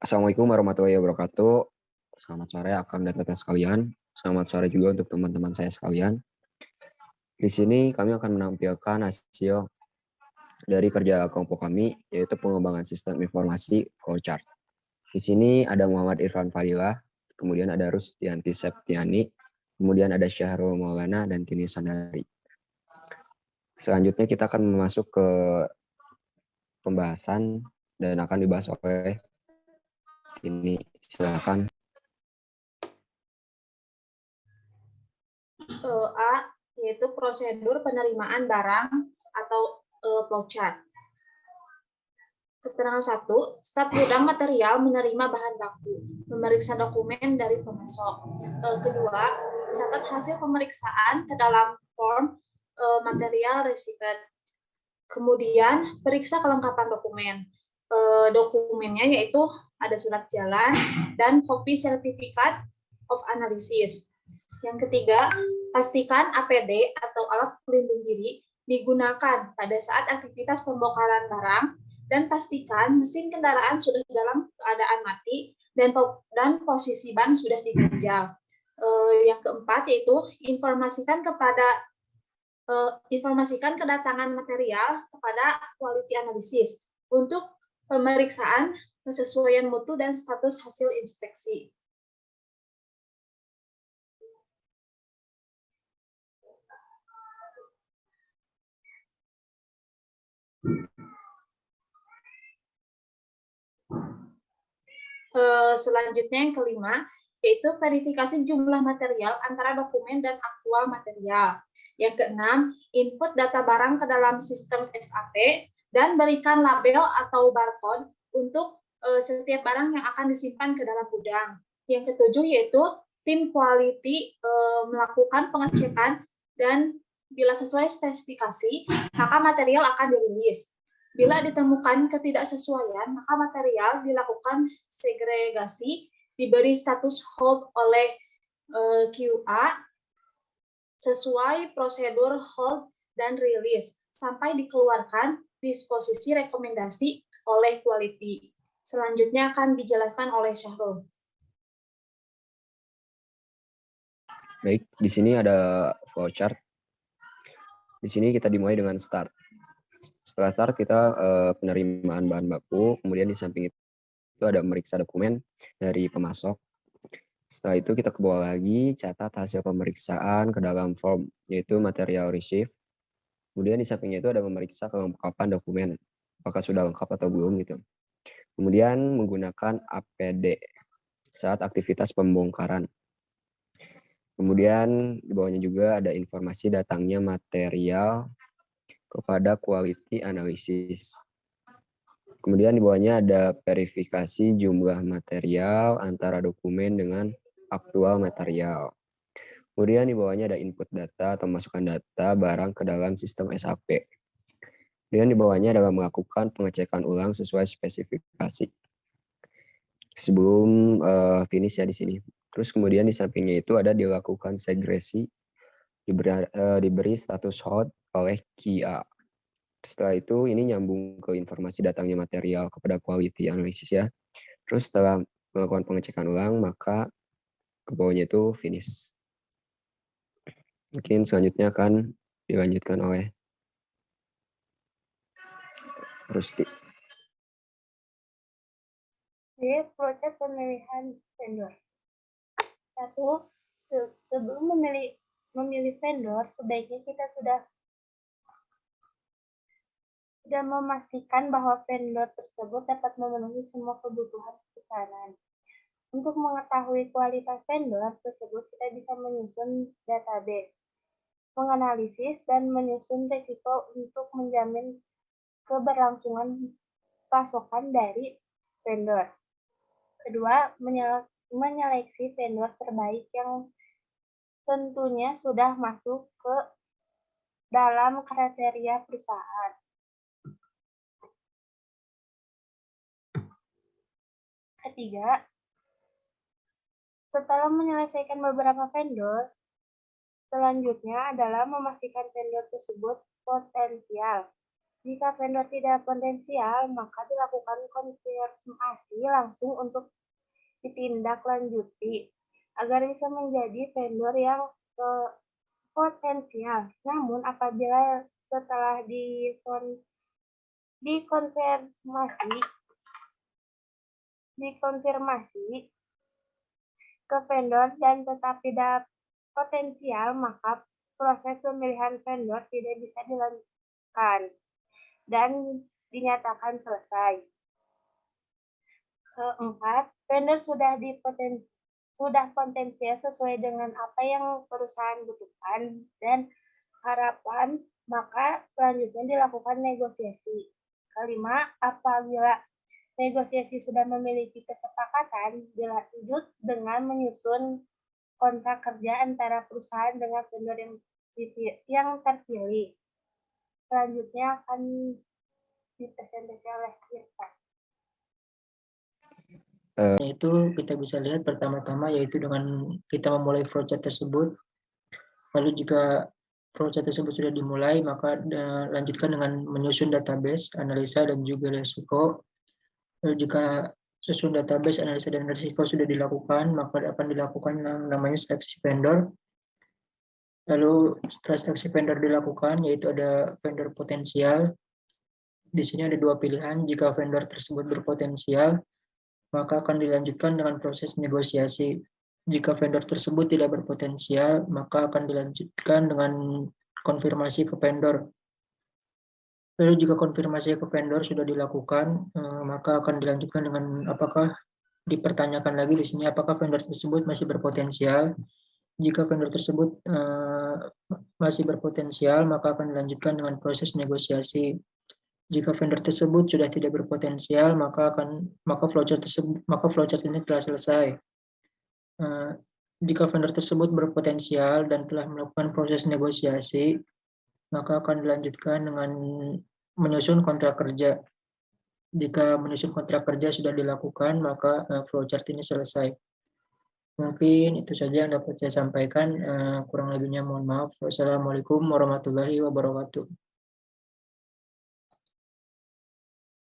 Assalamualaikum warahmatullahi wabarakatuh. Selamat sore akang dan teteh sekalian. Selamat sore juga untuk teman-teman saya sekalian. Di sini kami akan menampilkan hasil dari kerja kelompok kami, yaitu pengembangan sistem informasi flowchart. Di sini ada Muhammad Irfan Fadilah, kemudian ada Rustianti Septiani, kemudian ada Syahrul Maulana, dan Tini Sandari. Selanjutnya kita akan masuk ke pembahasan dan akan dibahas oleh Tini. Silakan. A, yaitu prosedur penerimaan barang atau flowchart. Keterangan 1, staf gudang material menerima bahan baku, memeriksa dokumen dari pemasok. Kedua, catat hasil pemeriksaan ke dalam form material receipt. Kemudian, periksa kelengkapan dokumen. Dokumennya yaitu ada surat jalan dan kopi sertifikat of analysis. Yang ketiga, pastikan APD atau alat pelindung diri digunakan pada saat aktivitas pembongkaran barang dan pastikan mesin kendaraan sudah dalam keadaan mati dan posisi ban sudah diganjal. Yang keempat yaitu informasikan kedatangan material kepada quality analysis untuk pemeriksaan kesesuaian mutu dan status hasil inspeksi. Selanjutnya yang kelima, yaitu verifikasi jumlah material antara dokumen dan aktual material. Yang keenam, input data barang ke dalam sistem SAP dan berikan label atau barcode untuk setiap barang yang akan disimpan ke dalam gudang. Yang ketujuh yaitu tim quality melakukan pengecekan dan bila sesuai spesifikasi, maka material akan dirilis. Bila ditemukan ketidaksesuaian, maka material dilakukan segregasi, diberi status hold oleh QA sesuai prosedur hold dan release sampai dikeluarkan disposisi rekomendasi oleh quality. Selanjutnya akan dijelaskan oleh Syahrul. Baik, di sini ada flowchart. Di sini kita dimulai dengan start. Setelah start kita penerimaan bahan baku, kemudian di samping itu ada memeriksa dokumen dari pemasok. Setelah itu kita ke bawah lagi, catat hasil pemeriksaan ke dalam form, yaitu material receipt. Kemudian di sampingnya itu ada memeriksa kelengkapan dokumen, apakah sudah lengkap atau belum gitu. Kemudian menggunakan APD saat aktivitas pembongkaran. Kemudian di bawahnya juga ada informasi datangnya material kepada quality analysis. Kemudian di bawahnya ada verifikasi jumlah material antara dokumen dengan aktual material. Kemudian di bawahnya ada input data atau masukkan data barang ke dalam sistem SAP. Kemudian di bawahnya adalah melakukan pengecekan ulang sesuai spesifikasi. Sebelum finish ya di sini. Terus kemudian di sampingnya itu ada dilakukan segresi, diberi status hold oleh QA. Setelah itu ini nyambung ke informasi datangnya material kepada quality analysis ya. Terus setelah melakukan pengecekan ulang maka ke bawahnya itu finish. Mungkin selanjutnya akan dilanjutkan oleh Rusti. Proses pemilihan vendor. 1. Sebelum memilih vendor, sebaiknya kita sudah memastikan bahwa vendor tersebut dapat memenuhi semua kebutuhan pesanan. Untuk mengetahui kualitas vendor tersebut, kita bisa menyusun database, menganalisis, dan menyusun risiko untuk menjamin keberlangsungan pasokan dari vendor. Kedua, menyeleksi vendor terbaik yang tentunya sudah masuk ke dalam kriteria perusahaan. Ketiga, setelah menyelesaikan beberapa vendor, selanjutnya adalah memastikan vendor tersebut potensial. Jika vendor tidak potensial, maka dilakukan konfirmasi langsung untuk ditindaklanjuti agar bisa menjadi vendor yang potensial. Namun apabila setelah dikonfirmasi ke vendor dan tetap tidak potensial, maka proses pemilihan vendor tidak bisa dilanjutkan dan dinyatakan selesai. Keempat, vendor sudah potensial sesuai dengan apa yang perusahaan butuhkan dan harapan, maka selanjutnya dilakukan negosiasi. Kelima, apabila negosiasi sudah memiliki kesepakatan, dilanjut dengan menyusun kontrak kerja antara perusahaan dengan vendor yang terpilih. Selanjutnya akan dipresentasikan oleh Irfan. Itu kita bisa lihat pertama-tama yaitu dengan kita memulai flowchart tersebut. Lalu jika flowchart tersebut sudah dimulai, maka lanjutkan dengan menyusun database, analisa, dan juga risiko. Lalu jika susun database, analisa, dan risiko sudah dilakukan, maka akan dilakukan namanya seleksi vendor. Lalu setelah seleksi vendor dilakukan, yaitu ada vendor potensial. Di sini ada dua pilihan. Jika vendor tersebut berpotensial, maka akan dilanjutkan dengan proses negosiasi. Jika vendor tersebut tidak berpotensial, maka akan dilanjutkan dengan konfirmasi ke vendor. Lalu jika konfirmasi ke vendor sudah dilakukan, maka akan dilanjutkan dengan apakah dipertanyakan lagi di sini apakah vendor tersebut masih berpotensial. Jika vendor tersebut masih berpotensial, maka akan dilanjutkan dengan proses negosiasi. Jika vendor tersebut sudah tidak berpotensial, maka flowchart ini telah selesai. Jika vendor tersebut berpotensial dan telah melakukan proses negosiasi, maka akan dilanjutkan dengan menyusun kontrak kerja. Jika menyusun kontrak kerja sudah dilakukan, maka flowchart ini selesai. Mungkin itu saja yang dapat saya sampaikan. Kurang lebihnya mohon maaf. Wassalamualaikum warahmatullahi wabarakatuh.